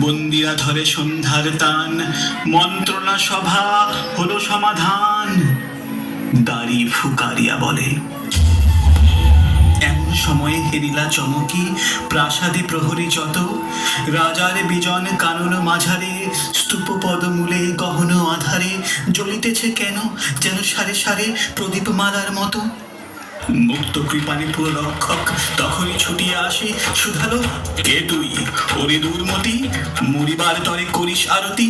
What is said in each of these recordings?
বন্দিরা ধরে সন্ধ্যার তান, মন্ত্রণা সভা হলো সমাধান। দাড়ি ফুকারিয়া বলে, এমন সময়ে হেরিলা চমকি, প্রাসাদে প্রহরী যত, রাজার বিজন কানন মাঝারে, স্তূপ পদমূলে গহন আধারে জ্বলিতেছে কেন যেন সারে সারে প্রদীপমালার মতো। মুক্ত কৃপানে পুররক্ষক তখনই ছুটিয়া আসে, শুধালো, কে তুই ওরে দুর্মতি, মরিবার তরে করিস আরতি।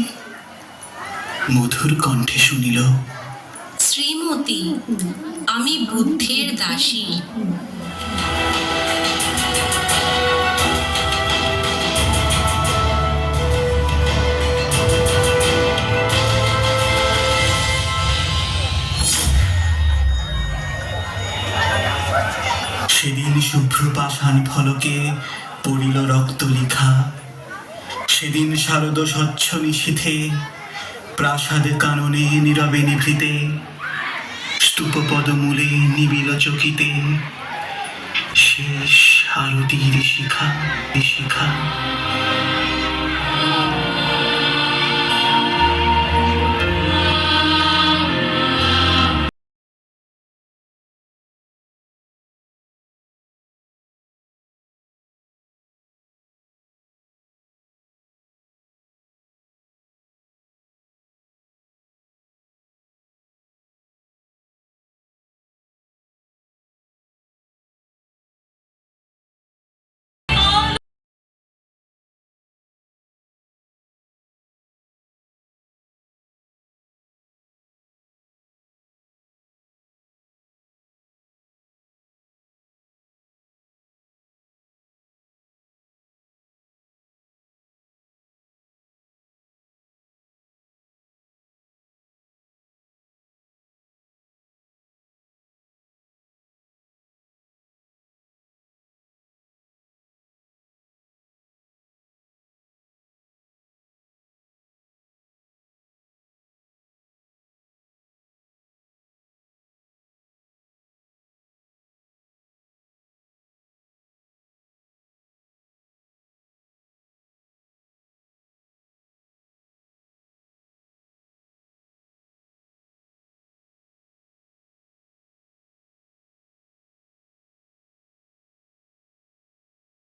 মধুর কণ্ঠে শুনিল, শ্রীমতী, আমি বুদ্ধের দাসী। সেদিন শুভ্র পাষাণ ফলকে পড়িল রক্ত লিখা, সেদিন শারদ স্বচ্ছ নিশীথে প্রাসাদ কাননে নীরবে নিভৃতে, স্তূপ পদমূলে নিবিল চকিতে শেষ আরতির শিখা শিখা।